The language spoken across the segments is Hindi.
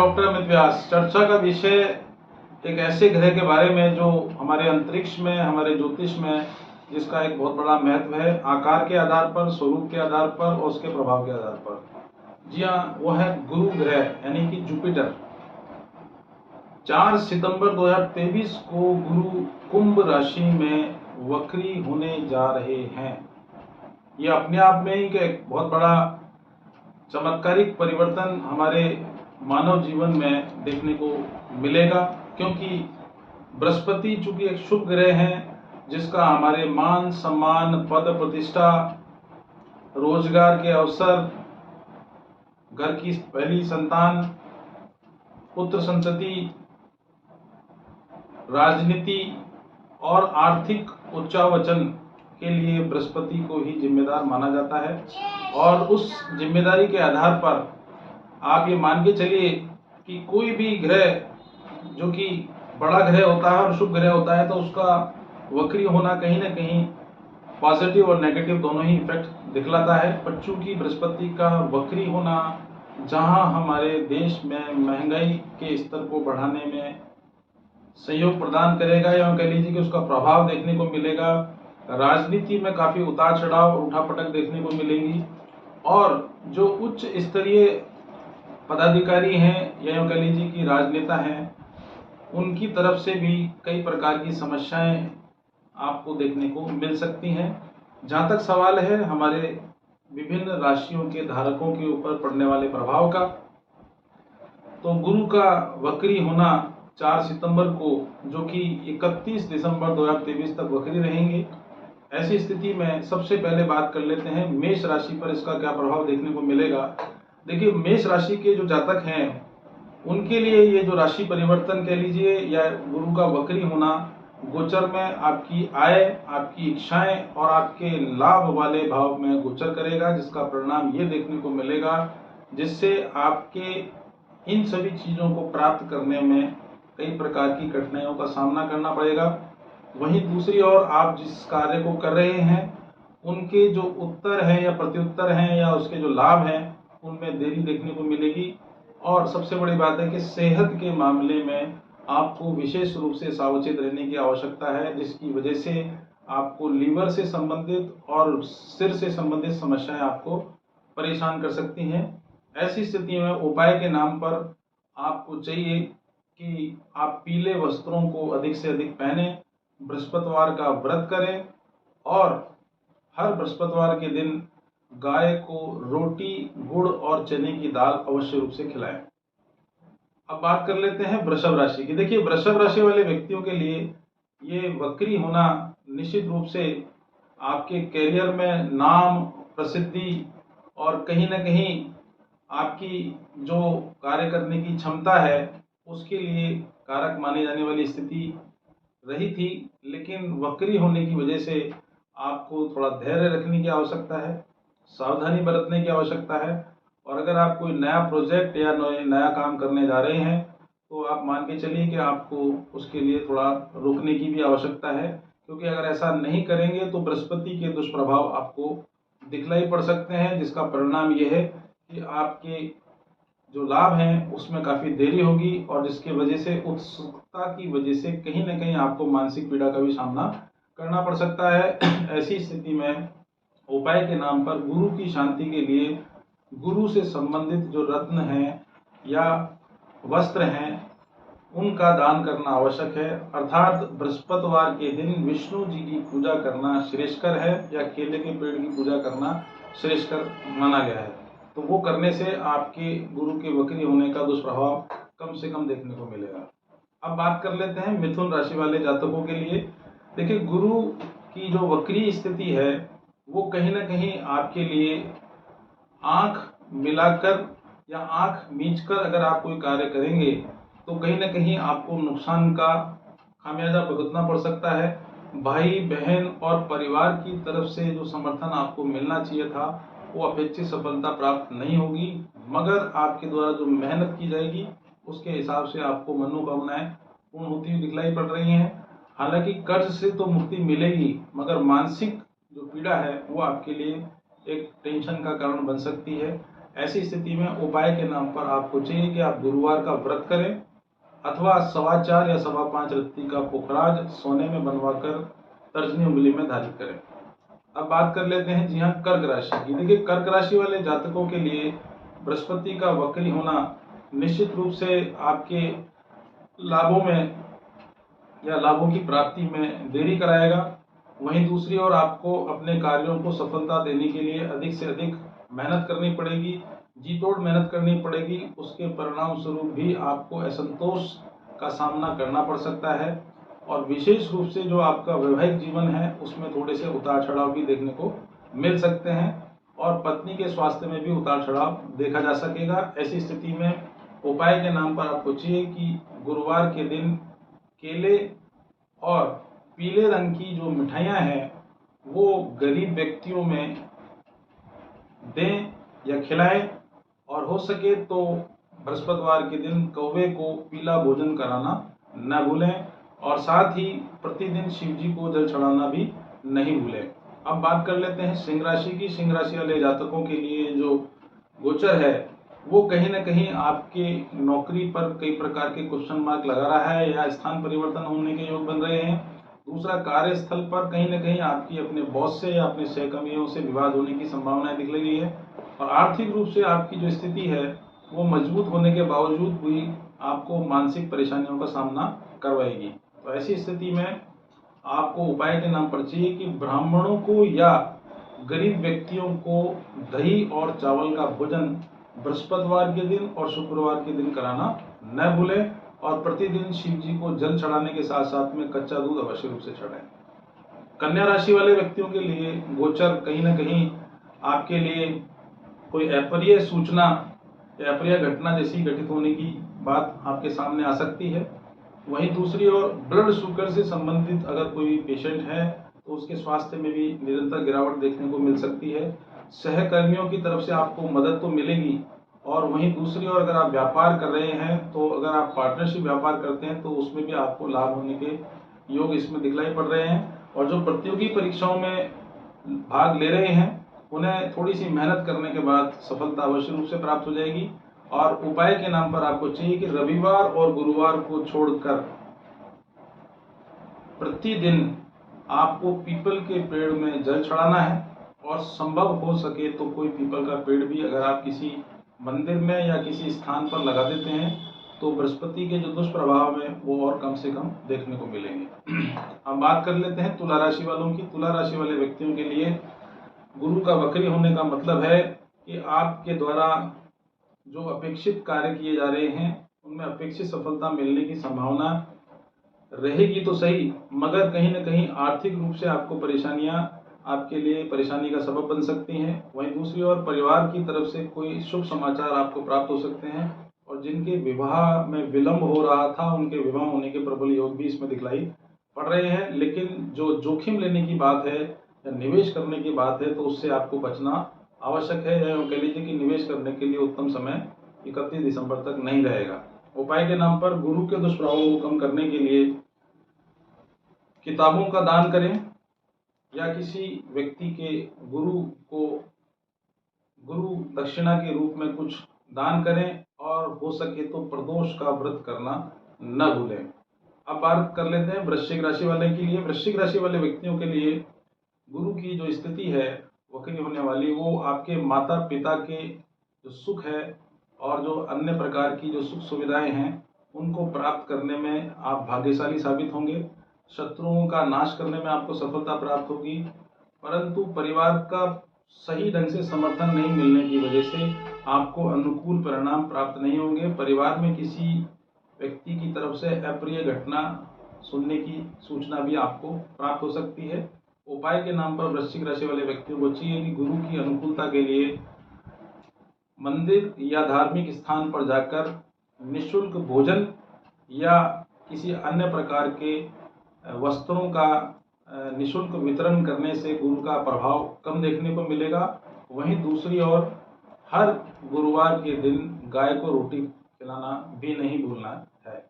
डॉक्टर अमित व्यास। चर्चा का विषय एक ऐसे ग्रह के बारे में जो हमारे अंतरिक्ष में, हमारे ज्योतिष में, जिसका एक बहुत बड़ा महत्व है आकार के आधार पर, स्वरूप के आधार पर और उसके प्रभाव के आधार पर। जी हाँ, वो है गुरु ग्रह यानी कि जुपिटर। 4 सितंबर 2023 को गुरु कुंभ राशि में वक्री होने जा रहे हैं। ये अपने आप में ही एक बहुत बड़ा चमत्कारिक परिवर्तन हमारे मानव जीवन में देखने को मिलेगा, क्योंकि बृहस्पति चूंकि एक शुभ ग्रह है जिसका हमारे मान सम्मान, पद प्रतिष्ठा, रोजगार के अवसर, घर की पहली संतान, पुत्र संतति, राजनीति और आर्थिक उच्चावचन के लिए बृहस्पति को ही जिम्मेदार माना जाता है। और उस जिम्मेदारी के आधार पर आप ये मान के चलिए कि कोई भी ग्रह जो कि बड़ा ग्रह होता है और शुभ ग्रह होता है तो उसका वक्री होना कहीं ना कहीं पॉजिटिव और नेगेटिव दोनों ही इफेक्ट दिखलाता है। पर चूंकि बृहस्पति का वक्री होना जहां हमारे देश में महंगाई के स्तर को बढ़ाने में सहयोग प्रदान करेगा, या कह लीजिए कि उसका प्रभाव देखने को मिलेगा, राजनीति में काफी उतार चढ़ाव, उठापटक देखने को मिलेंगी, और जो उच्च स्तरीय पदाधिकारी हैं या कह लीजिए कि राजनेता हैं, उनकी तरफ से भी कई प्रकार की समस्याएं आपको देखने को मिल सकती हैं। जहाँ तक सवाल है हमारे विभिन्न राशियों के धारकों के ऊपर पड़ने वाले प्रभाव का, तो गुरु का वक्री होना 4 सितंबर को, जो कि 31 दिसंबर 2023 तक वक्री रहेंगे। ऐसी स्थिति में सबसे पहले बात कर लेते हैं मेष राशि पर इसका क्या प्रभाव देखने को मिलेगा। देखिए, मेष राशि के जो जातक हैं उनके लिए ये जो राशि परिवर्तन कह लीजिए या गुरु का वक्री होना गोचर में आपकी आय, आपकी इच्छाएं और आपके लाभ वाले भाव में गोचर करेगा, जिसका परिणाम ये देखने को मिलेगा जिससे आपके इन सभी चीजों को प्राप्त करने में कई प्रकार की कठिनाइयों का सामना करना पड़ेगा। वहीं दूसरी ओर आप जिस कार्य को कर रहे हैं उनके जो उत्तर हैं या प्रत्युत्तर हैं या उसके जो लाभ हैं उनमें देरी देखने को मिलेगी। और सबसे बड़ी बात है कि सेहत के मामले में आपको विशेष रूप से सावचेत रहने की आवश्यकता है, जिसकी वजह से आपको लीवर से संबंधित और सिर से संबंधित समस्याएं आपको परेशान कर सकती हैं। ऐसी स्थिति में उपाय के नाम पर आपको चाहिए कि आप पीले वस्त्रों को अधिक से अधिक पहने, बृहस्पतिवार का व्रत करें और हर बृहस्पतिवार के दिन गाय को रोटी, गुड़ और चने की दाल अवश्य रूप से खिलाएं। अब बात कर लेते हैं वृषभ राशि की। देखिए, वृषभ राशि वाले व्यक्तियों के लिए ये वक्री होना निश्चित रूप से आपके करियर में नाम, प्रसिद्धि और कहीं ना कहीं आपकी जो कार्य करने की क्षमता है उसके लिए कारक माने जाने वाली स्थिति रही थी, लेकिन वक्री होने की वजह से आपको थोड़ा धैर्य रखने की आवश्यकता है, सावधानी बरतने की आवश्यकता है। और अगर आप कोई नया प्रोजेक्ट या नया काम करने जा रहे हैं तो आप मान के चलिए कि आपको उसके लिए थोड़ा रुकने की भी आवश्यकता है, क्योंकि अगर ऐसा नहीं करेंगे तो बृहस्पति के दुष्प्रभाव आपको दिखलाई पड़ सकते हैं, जिसका परिणाम ये है कि आपके जो लाभ हैं उसमें काफ़ी देरी होगी और जिसकी वजह से उत्सुकता की वजह से कहीं ना कहीं आपको मानसिक पीड़ा का भी सामना करना पड़ सकता है। ऐसी स्थिति में उपाय के नाम पर गुरु की शांति के लिए गुरु से संबंधित जो रत्न हैं या वस्त्र हैं उनका दान करना आवश्यक है। अर्थात बृहस्पतिवार के दिन विष्णु जी की पूजा करना श्रेष्ठकर है या केले के पेड़ की पूजा करना श्रेष्ठकर माना गया है, तो वो करने से आपके गुरु के वक्री होने का दुष्प्रभाव कम से कम देखने को मिलेगा। अब बात कर लेते हैं मिथुन राशि वाले जातकों के लिए। देखिए, गुरु की जो वक्री स्थिति है वो कहीं ना कहीं आपके लिए आंख मिलाकर या आंख मीचकर अगर आप कोई कार्य करेंगे तो कहीं ना कहीं आपको नुकसान का खामियाजा भुगतना पड़ सकता है। भाई बहन और परिवार की तरफ से जो समर्थन आपको मिलना चाहिए था वो अपेक्षित सफलता प्राप्त नहीं होगी, मगर आपके द्वारा जो मेहनत की जाएगी उसके हिसाब से आपको मनोकामनाएं पूर्ण होती हुई दिखलाई पड़ रही हैं। हालांकि कर्ज से तो मुक्ति मिलेगी, मगर मानसिक जो पीड़ा है वो आपके लिए एक टेंशन का कारण बन सकती है। ऐसी स्थिति में उपाय के नाम पर आपको चाहिए कि आप गुरुवार का व्रत करें अथवा 4.25 या 5.25 रत्ती का पुखराज सोने में बनवाकर तर्जनी उंगली में धारित करें। अब बात कर लेते हैं जी हाँ कर्क राशि की। देखिए कर्क राशि वाले जातकों के लिए बृहस्पति का वक्री होना निश्चित रूप से आपके लाभों में या लाभों की प्राप्ति में देरी कराएगा। वहीं दूसरी ओर आपको अपने कार्यों को सफलता देने के लिए अधिक से अधिक मेहनत करनी पड़ेगी, जी तोड़ मेहनत करनी पड़ेगी। उसके परिणाम स्वरूप भी आपको असंतोष का सामना करना पड़ सकता है और विशेष रूप से जो आपका वैवाहिक जीवन है उसमें थोड़े से उतार चढ़ाव भी देखने को मिल सकते हैं और पत्नी के स्वास्थ्य में भी उतार चढ़ाव देखा जा सकेगा। ऐसी स्थिति में उपाय के नाम पर आपको चाहिए कि गुरुवार के दिन केले और पीले रंग की जो मिठाइयाँ हैं वो गरीब व्यक्तियों में दें या खिलाएं और हो सके तो बृहस्पतिवार के दिन कौवे को पीला भोजन कराना न भूलें और साथ ही प्रतिदिन शिव जी को जल चढ़ाना भी नहीं भूलें। अब बात कर लेते हैं सिंह राशि की। सिंह राशि वाले जातकों के लिए जो गोचर है वो कहीं न कहीं आपके नौकरी पर कई प्रकार के क्वेश्चन मार्क लगा रहा है या स्थान परिवर्तन होने के योग बन रहे हैं। दूसरा, कार्यस्थल पर कहीं न कहीं आपकी अपने बॉस से या अपने सहकर्मियों से विवाद होने की संभावनाएं दिख रही है और आर्थिक रूप से आपकी जो स्थिति है वो मजबूत होने के बावजूद भी आपको मानसिक परेशानियों का सामना करवाएगी। तो ऐसी स्थिति में आपको उपाय के नाम पर चाहिए कि ब्राह्मणों को या गरीब व्यक्तियों को दही और चावल का भोजन बृहस्पतिवार के दिन और शुक्रवार के दिन कराना न भूलें और प्रतिदिन शिव जी को जल चढ़ाने के साथ साथ में कच्चा दूध अवश्य रूप से चढ़ाएं। कन्या राशि वाले व्यक्तियों के लिए गोचर कहीं न कहीं आपके लिए कोई अप्रिय सूचना या अप्रिय घटना जैसी घटित होने की बात आपके सामने आ सकती है। वहीं दूसरी ओर ब्लड शुगर से संबंधित अगर कोई पेशेंट है तो उसके स्वास्थ्य में भी निरंतर गिरावट देखने को मिल सकती है। सहकर्मियों की तरफ से आपको मदद तो मिलेगी और वहीं दूसरी ओर अगर आप व्यापार कर रहे हैं तो अगर आप पार्टनरशिप व्यापार करते हैं तो उसमें भी आपको लाभ होने के योग इसमें दिखलाई पड़ रहे हैं और जो प्रतियोगी परीक्षाओं में भाग ले रहे हैं उन्हें थोड़ी सी मेहनत करने के बाद सफलता अवश्य रूप से प्राप्त हो जाएगी। और उपाय के नाम पर आपको चाहिए कि रविवार और गुरुवार को छोड़कर प्रतिदिन आपको पीपल के पेड़ में जल चढ़ाना है और संभव हो सके तो कोई पीपल का पेड़ भी अगर आप किसी मंदिर में या किसी स्थान पर लगा देते हैं तो बृहस्पति के जो दुष्प्रभाव है वो और कम से कम देखने को मिलेंगे। हम बात कर लेते हैं तुला राशि वालों की। तुला राशि वाले व्यक्तियों के लिए गुरु का वक्री होने का मतलब है कि आपके द्वारा जो अपेक्षित कार्य किए जा रहे हैं उनमें अपेक्षित सफलता मिलने की संभावना रहेगी तो सही, मगर कहीं न कहीं आर्थिक रूप से आपको परेशानियां आपके लिए परेशानी का सबब बन सकती हैं। वहीं दूसरी ओर परिवार की तरफ से कोई शुभ समाचार आपको प्राप्त हो सकते हैं और जिनके विवाह में विलंब हो रहा था उनके विवाह होने के प्रबल योग भी इसमें दिखलाई पड़ रहे हैं। लेकिन जो जोखिम लेने की बात है या निवेश करने की बात है तो उससे आपको बचना आवश्यक है या कह लीजिए कि निवेश करने के लिए उत्तम समय 31 दिसंबर तक नहीं रहेगा। उपाय के नाम पर गुरु के दुष्प्रभावों को कम करने के लिए किताबों का दान करें या किसी व्यक्ति के गुरु को गुरु दक्षिणा के रूप में कुछ दान करें और हो सके तो प्रदोष का व्रत करना न भूलें। अब बात कर लेते हैं वृश्चिक राशि वाले के लिए। वृश्चिक राशि वाले व्यक्तियों के लिए गुरु की जो स्थिति है वक्री होने वाली वो आपके माता पिता के जो सुख है और जो अन्य प्रकार की जो सुख सुविधाएं हैं उनको प्राप्त करने में आप भाग्यशाली साबित होंगे। शत्रुओं का नाश करने में आपको सफलता प्राप्त होगी, परंतु परिवार का सही ढंग से समर्थन नहीं मिलने की वजह से आपको अनुकूल परिणाम प्राप्त नहीं होंगे। परिवार में किसी व्यक्ति की तरफ से अप्रिय घटना सुनने की सूचना भी आपको प्राप्त हो सकती है। उपाय के नाम पर वृश्चिक राशि वाले व्यक्तियों को चाहिए कि गुरु की अनुकूलता के लिए मंदिर या धार्मिक स्थान पर जाकर निःशुल्क भोजन या किसी अन्य प्रकार के वस्त्रों का निःशुल्क वितरण करने से गुरु का प्रभाव कम देखने को मिलेगा। वहीं दूसरी ओर हर गुरुवार के दिन गाय को रोटी खिलाना भी नहीं भूलना है।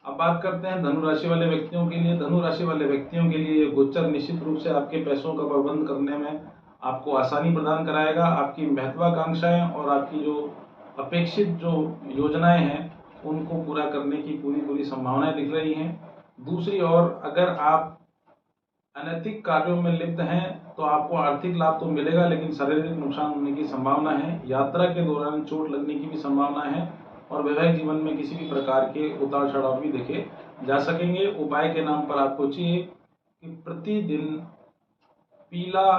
अब बात करते हैं धनु राशि वाले व्यक्तियों के लिए। धनु राशि वाले व्यक्तियों के लिए गोचर निश्चित रूप से आपके पैसों का प्रबंध करने में आपको आसानी प्रदान कराएगा। आपकी महत्वाकांक्षाएं और आपकी जो अपेक्षित जो योजनाएं हैं उनको पूरा करने की पूरी संभावनाएं दिख रही हैं। दूसरी ओर अगर आप अनैतिक कार्यों में लिप्त हैं तो आपको आर्थिक लाभ तो मिलेगा, लेकिन शारीरिक नुकसान होने की संभावना है। यात्रा के दौरान चोट लगने की भी संभावना है और वैवाहिक जीवन में किसी भी प्रकार के उतार चढ़ाव भी देखे जा सकेंगे। उपाय के नाम पर आपको चाहिए कि प्रतिदिन पीला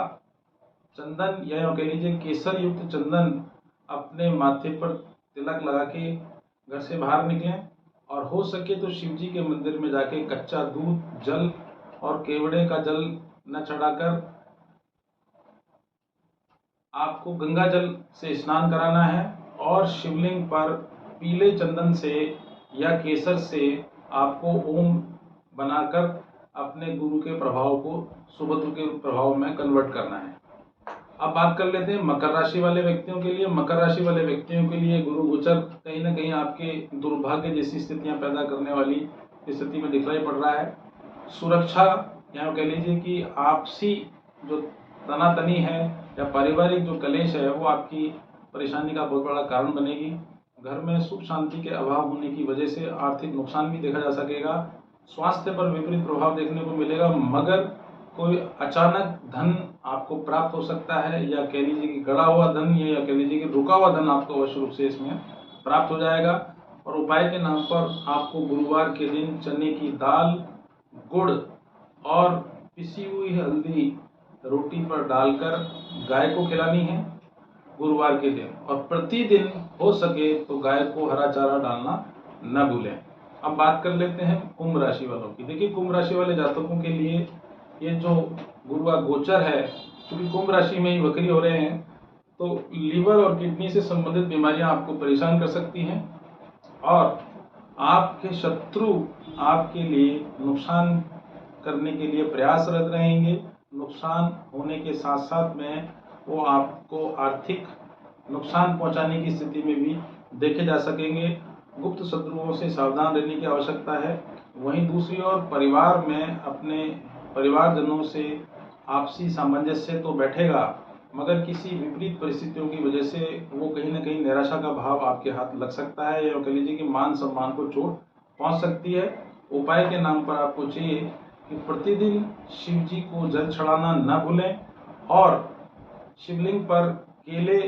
चंदन या कह लीजिए केसर युक्त चंदन अपने माथे पर तिलक लगा के घर से बाहर निकलें और हो सके तो शिव जी के मंदिर में जाके कच्चा दूध, जल और केवड़े का जल न चढ़ाकर आपको गंगा जल से स्नान कराना है और शिवलिंग पर पीले चंदन से या केसर से आपको ओम बनाकर अपने गुरु के प्रभाव को सुभद्र के प्रभाव में कन्वर्ट करना है। अब बात कर लेते हैं मकर राशि वाले व्यक्तियों के लिए। मकर राशि वाले व्यक्तियों के लिए गुरु गोचर कहीं ना कहीं आपके दुर्भाग्य जैसी स्थितियां पैदा करने वाली स्थिति में दिखलाई पड़ रहा है। सुरक्षा या कह लीजिए कि आपसी जो तनातनी है या पारिवारिक जो कलेश है वो आपकी परेशानी का बहुत बड़ा कारण बनेगी। घर में सुख शांति के अभाव होने की वजह से आर्थिक नुकसान भी देखा जा सकेगा। स्वास्थ्य पर विपरीत प्रभाव देखने को मिलेगा, मगर कोई अचानक धन आपको प्राप्त हो सकता है या कह लीजिए कि गड़ा हुआ धन या कह लीजिए कि रुका हुआ धन आपको अवश्य रूप से इसमें प्राप्त हो जाएगा। और उपाय के नाम पर आपको गुरुवार के दिन चने की दाल, गुड़ और पिसी हुई हल्दी रोटी पर डालकर गाय को खिलानी है गुरुवार के दिन, और प्रतिदिन हो सके तो गाय को हरा चारा डालना न भूलें। अब बात कर लेते हैं कुंभ राशि वालों की। देखिए, कुंभ राशि वाले जातकों के लिए ये जो गुरु का गोचर है, क्योंकि कुंभ राशि में ही वक्री हो रहे हैं, तो लीवर और किडनी से संबंधित बीमारियां आपको परेशान कर सकती हैं और आपके शत्रु आपके लिए नुकसान करने के लिए प्रयासरत रहेंगे। नुकसान होने के साथ साथ में वो आपको आर्थिक नुकसान पहुंचाने की स्थिति में भी देखे जा सकेंगे। गुप्त शत्रुओं से सावधान रहने की आवश्यकता है। वहीं दूसरी ओर परिवार में अपने परिवारजनों से आपसी सामंजस्य तो बैठेगा, मगर किसी विपरीत परिस्थितियों की वजह से वो कहीं ना कहीं निराशा का भाव आपके हाथ लग सकता है या कह लीजिए कि मान सम्मान को चोट पहुंच सकती है। उपाय के नाम पर आपको चाहिए कि प्रतिदिन शिव जी को जल चढ़ाना न भूलें और शिवलिंग पर केले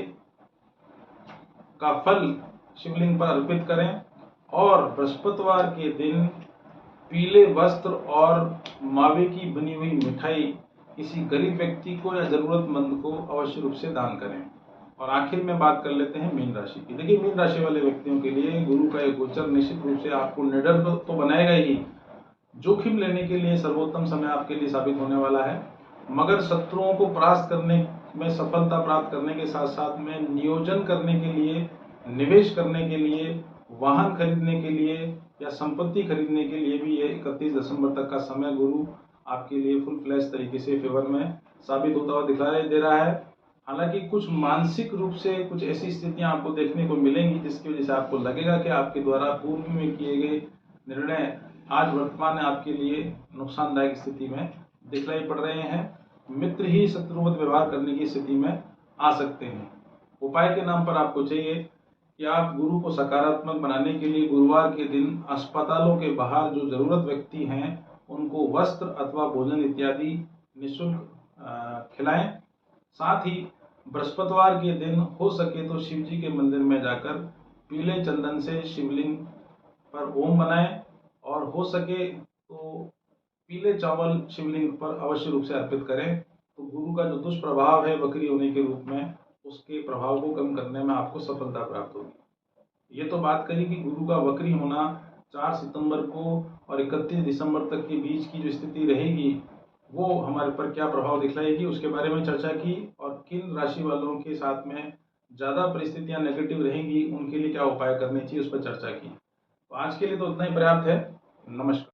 का फल शिवलिंग पर अर्पित करें और बृहस्पतिवार के दिन पीले वस्त्र और मावे की बनी हुई मिठाई किसी गरीब व्यक्ति को या जरूरतमंद को अवश्य रूप से दान करें। और आखिर में बात कर लेते हैं मीन राशि की। देखिए, मीन राशि वाले व्यक्तियों के लिए गुरु का एक गोचर निश्चित रूप से आपको निडर तो बनाएगा ही, जोखिम लेने के लिए सर्वोत्तम समय आपके लिए साबित होने वाला है, मगर शत्रुओं को परास्त करने में सफलता प्राप्त करने के साथ साथ में नियोजन करने के लिए, निवेश करने के लिए, वाहन खरीदने के लिए या संपत्ति खरीदने के लिए भी ये 31 दिसंबर तक का समय गुरु आपके लिए फुल फ्लैश तरीके से फेवर में साबित होता हुआ दिखाई दे रहा है। हालांकि कुछ मानसिक रूप से कुछ ऐसी स्थितियां आपको देखने को मिलेंगी जिसकी वजह से आपको लगेगा कि आपके द्वारा पूर्व में किए गए निर्णय आज वर्तमान में आपके लिए नुकसानदायक स्थिति में दिखलाई पड़ रहे हैं। मित्र ही शत्रुवत व्यवहार करने की स्थिति में आ सकते हैं। उपाय के नाम पर आपको चाहिए कि आप गुरु को सकारात्मक बनाने के लिए गुरुवार के दिन अस्पतालों के बाहर जो जरूरत व्यक्ति हैं उनको वस्त्र अथवा भोजन इत्यादि निःशुल्क खिलाएं। साथ ही बृहस्पतिवार के दिन हो सके तो शिव जी के मंदिर में जाकर पीले चंदन से शिवलिंग पर ओम बनाएं और हो सके तो पीले चावल शिवलिंग पर अवश्य रूप से अर्पित करें। तो गुरु का जो दुष्प्रभाव है वक्री होने के रूप में, उसके प्रभाव को कम करने में आपको सफलता प्राप्त होगी। ये तो बात करी कि गुरु का वक्री होना 4 सितंबर को और 31 दिसंबर तक के बीच की जो स्थिति रहेगी वो हमारे पर क्या प्रभाव दिखलाएगी, उसके बारे में चर्चा की और किन राशि वालों के साथ में ज़्यादा परिस्थितियां नेगेटिव रहेंगी उनके लिए क्या उपाय करने चाहिए उस पर चर्चा की। तो आज के लिए तो उतना ही पर्याप्त है। नमस्कार।